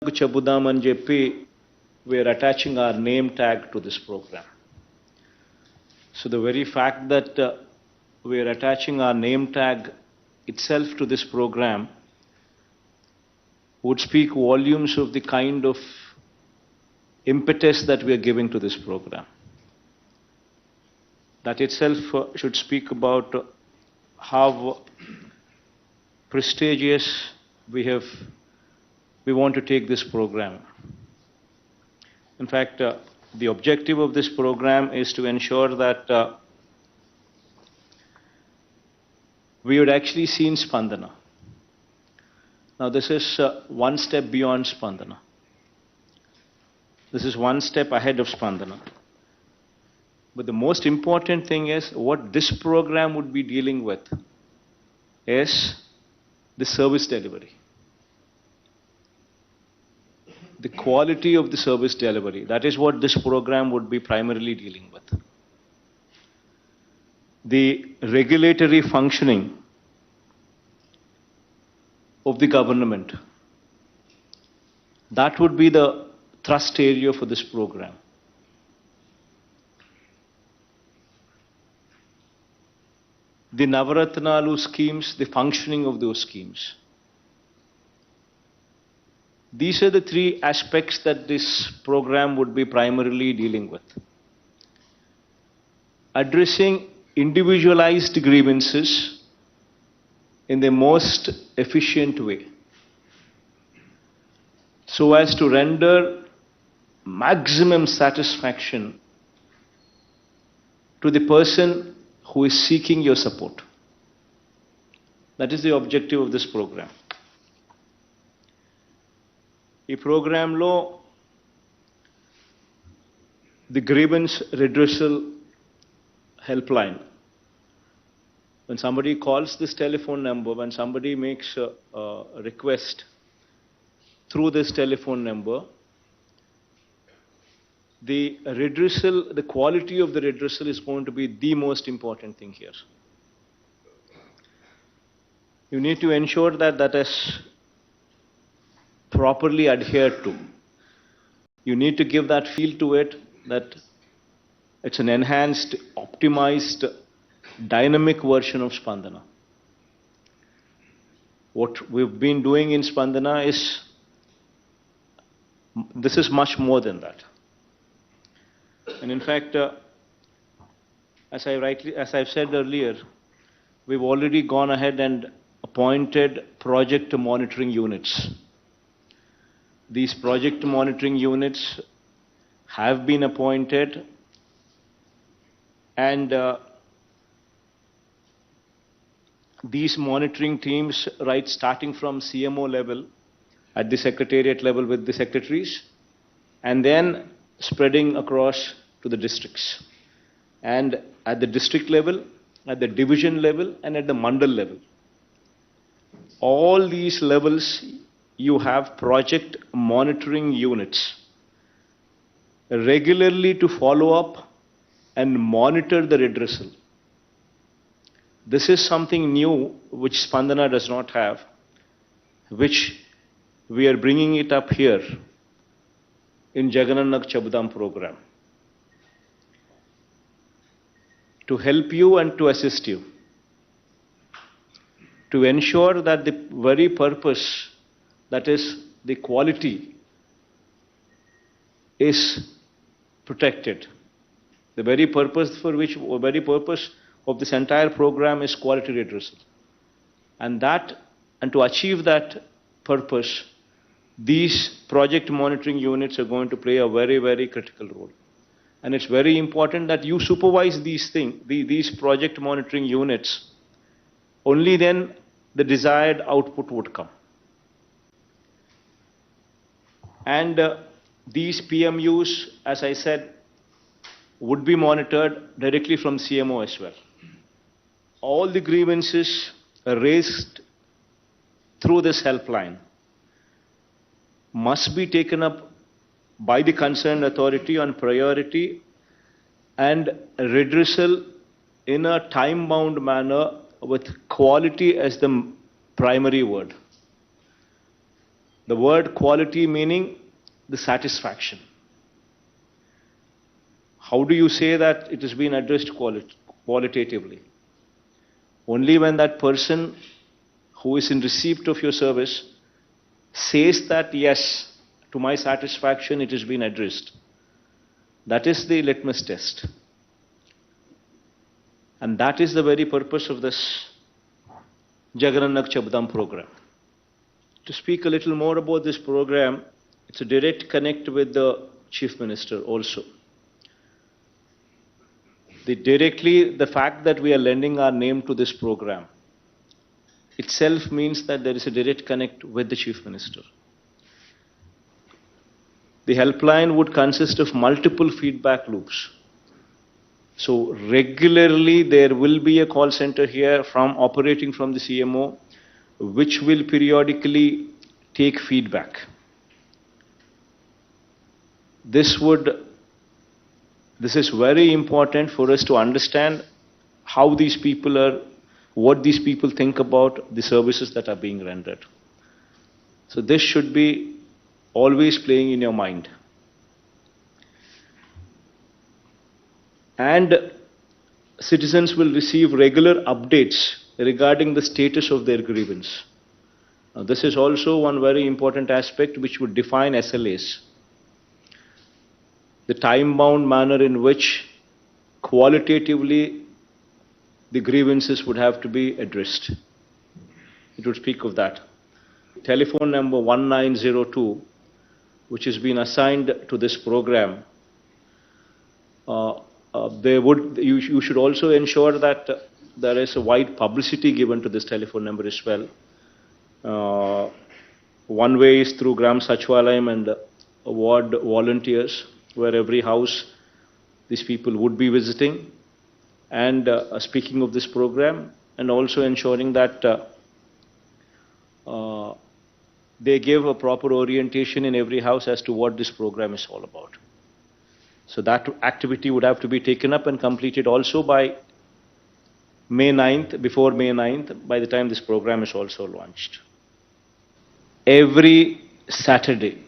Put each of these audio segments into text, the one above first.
Jaganannaku Chebudam and JP, we are attaching our name tag to this program. So the very fact that we are attaching our name tag itself to this program would speak volumes of the kind of impetus that we are giving to this program. That itself should speak about how prestigious we want to take this program. In fact, the objective of this program is to ensure that we would actually see in Spandana. Now this is one step beyond Spandana. This is one step ahead of Spandana. But the most important thing is what this program would be dealing with is the service delivery. The quality of the service delivery. That is what this program would be primarily dealing with. The regulatory functioning of the government. That would be the thrust area for this program. The Navaratnalu schemes, the functioning of those schemes. These are the three aspects that this program would be primarily dealing with. Addressing individualized grievances in the most efficient way, so as to render maximum satisfaction to the person who is seeking your support. That is the objective of this program. ఈ ప్రోగ్రాంలో the grievance redressal helpline. When somebody calls this telephone number, when somebody makes a request through this telephone number, the redressal, the quality of the redressal is going to be the most important thing here. You need to ensure that that is properly adhered to. You need to give that feel to it that it's an enhanced, optimized, dynamic version of Spandana. What we've been doing in Spandana this is much more than that. And in fact, as I've said earlier, we've already gone ahead and appointed project monitoring units. These project monitoring units have been appointed, and these monitoring teams, right, starting from CMO level, at the secretariat level with the secretaries, and then spreading across to the districts. And at the district level, at the division level, and at the mandal level. All these levels, you have project monitoring units regularly to follow up and monitor the redressal. This is something new which Spandana does not have, which we are bringing it up here in Jaganannaku Chebudam program to help you and to assist you, to ensure that the very purpose, that is the quality, is protected. The very purpose of this entire program is quality redressal. And to achieve that purpose, these project monitoring units are going to play a very, very critical role. And it's very important that you supervise these project monitoring units. Only then the desired output would come. And these PMUs, as I said, would be monitored directly from CMO as well. All the grievances raised through this helpline must be taken up by the concerned authority on priority and redressal in a time-bound manner with quality as the primary word. The word quality meaning the satisfaction. How do you say that it has been addressed qualitatively? Only when that person who is in receipt of your service says that, yes, to my satisfaction it has been addressed. That is the litmus test. And that is the very purpose of this Jaganannaku Chebudam program. To speak a little more about this program, it's a direct connect with the Chief Minister also. The fact that we are lending our name to this program itself means that there is a direct connect with the Chief Minister. The helpline would consist of multiple feedback loops. So regularly there will be a call center here operating from the CMO, which will periodically take feedback. This is very important for us to understand how these people are, what these people think about the services that are being rendered. So this should be always playing in your mind. And citizens will receive regular updates regarding the status of their grievance. Now, this is also one very important aspect which would define SLAs. The time-bound manner in which qualitatively the grievances would have to be addressed. It would speak of that. Telephone number 1902, which has been assigned to this program, you should also ensure that there is a wide publicity given to this telephone number as well. One way is through Gram Sachwalayam and ward volunteers, where every house these people would be visiting and speaking of this program, and also ensuring that they give a proper orientation in every house as to what this program is all about. So that activity would have to be taken up and completed also by May 9th, before May 9th, by the time this program is also launched. Every Saturday,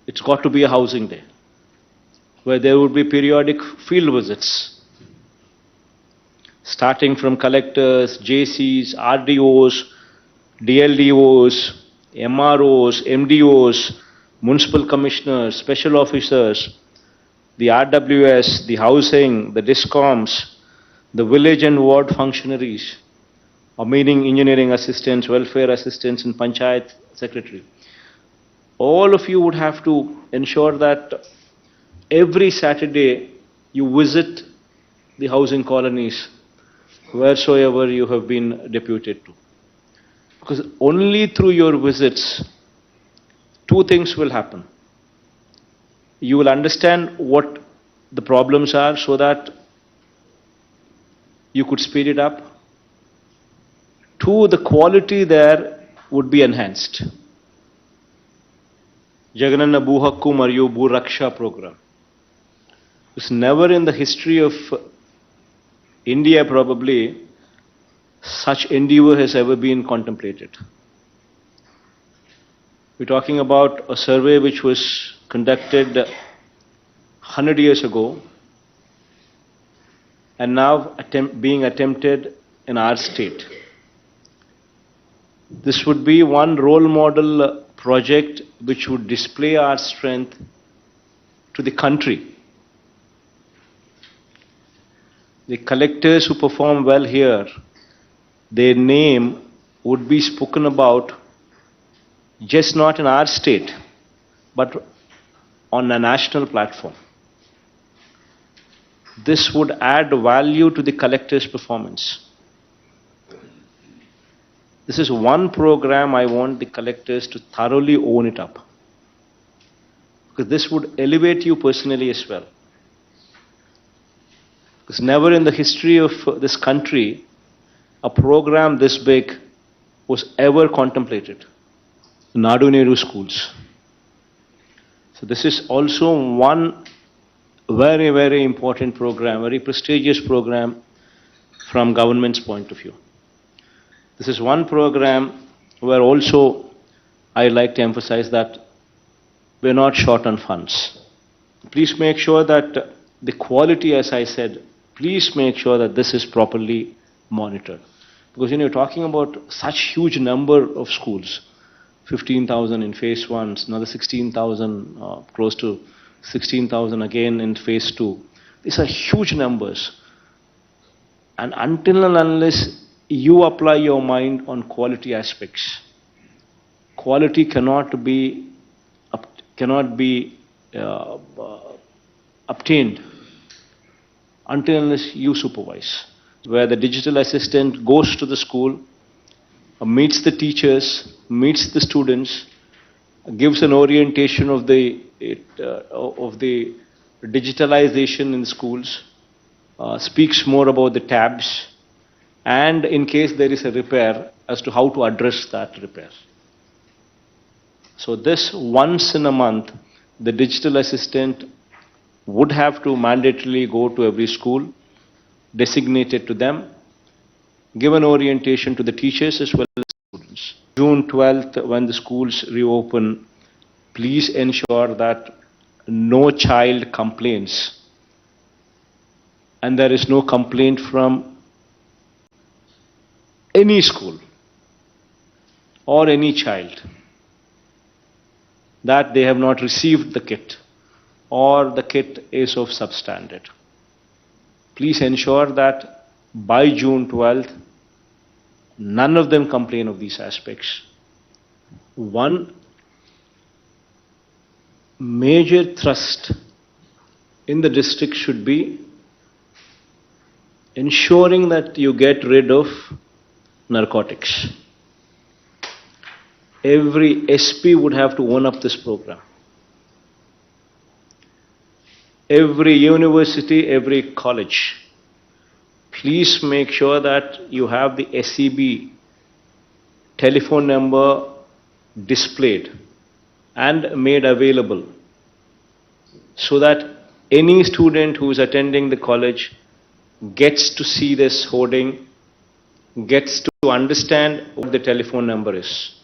it's got to be a housing day, where there would be periodic field visits, starting from collectors, JCs, RDOs, DLDOs, MROs, MDOs, municipal commissioners, special officers, the RWS, the housing, the DISCOMs, the village and ward functionaries, meaning engineering assistants, welfare assistants, and panchayat secretary. All of you would have to ensure that every Saturday you visit the housing colonies wheresoever you have been deputed to. Because only through your visits, two things will happen. You will understand what the problems are so that you could speed it up. Two, the quality there would be enhanced. Jaganannaku Bhu Mariyu Bhu Raksha program. It's never in the history of India probably such endeavor has ever been contemplated. We're talking about a survey which was conducted 100 years ago and now being attempted in our state. This would be one role model project which would display our strength to the country. The collectors who perform well here, their name would be spoken about just not in our state, but on a national platform. This would add value to the collector's performance. This is one program I want the collectors to thoroughly own it up. Because this would elevate you personally as well. Because never in the history of this country, a program this big was ever contemplated. Nadu Nehru schools. So this is also one very, very important program, very prestigious program from government's point of view. This is one program where also I like to emphasize that we're not short on funds. Please make sure that the quality, as I said, please make sure that this is properly monitored. Because you're talking about such huge number of schools, 15,000 in phase 1, another 16,000, close to 16,000 again in phase 2. These are huge numbers. And until and unless you apply your mind on quality aspects, quality cannot be obtained until unless you supervise. Where the digital assistant goes to the school, meets the teachers, meets the students, gives an orientation of the digitalization in schools, speaks more about the tabs, and in case there is a repair, as to how to address that repair. So this once in a month, the digital assistant would have to mandatorily go to every school, designate it to them, give an orientation to the teachers as well as students. June 12th, when the schools reopen, please ensure that no child complains. And there is no complaint from any school or any child that they have not received the kit or the kit is of substandard. Please ensure that by June 12th, none of them complain of these aspects. One major thrust in the district should be ensuring that you get rid of narcotics. Every SP would have to own up this program. Every university, every college, please make sure that you have the SEB telephone number displayed and made available so that any student who is attending the college gets to see this hoarding, gets to understand what the telephone number is.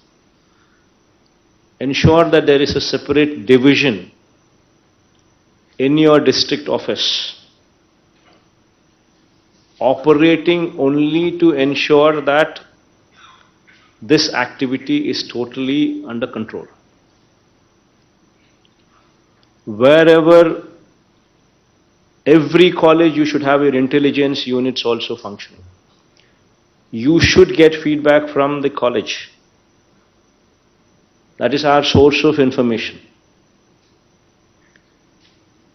Ensure that there is a separate division in your district office operating only to ensure that this activity is totally under control. Wherever, every college, you should have your intelligence units also functioning. You should get feedback from the college. That is our source of information.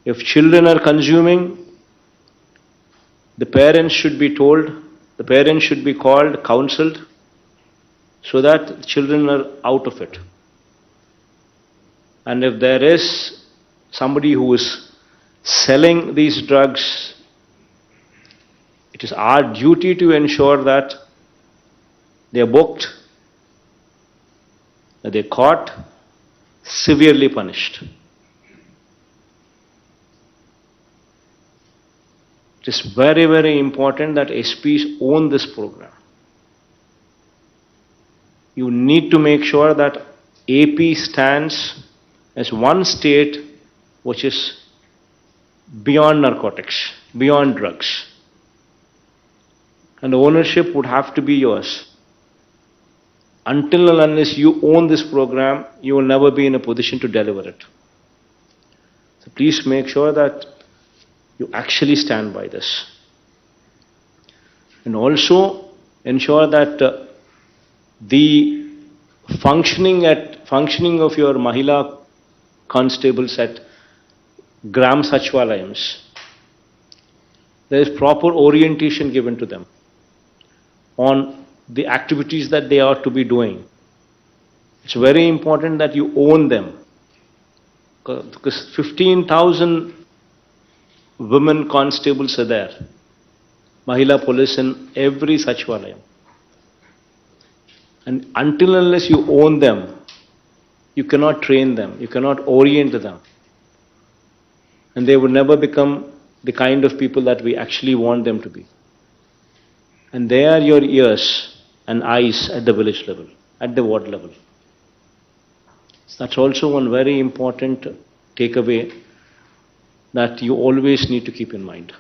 If children are consuming, the parents should be told, the parents should be called, counseled, so that children are out of it. And if there is somebody who is selling these drugs, it is our duty to ensure that they are booked, that they are caught, severely punished. It is very, very important that SPs own this program. You need to make sure that AP stands as one state which is beyond narcotics, beyond drugs. And the ownership would have to be yours. Until and unless you own this program, you will never be in a position to deliver it. So please make sure that you actually stand by this. And also ensure that the functioning of your Mahila constables at Gram Sachvalayams, there is proper orientation given to them on the activities that they are to be doing. It's very important that you own them, because 15,000 women constables are there, Mahila police in every Sachvalayam. And until and unless you own them, you cannot train them, you cannot orient them. And they will never become the kind of people that we actually want them to be. And they are your ears and eyes at the village level, at the ward level. So that's also one very important takeaway that you always need to keep in mind.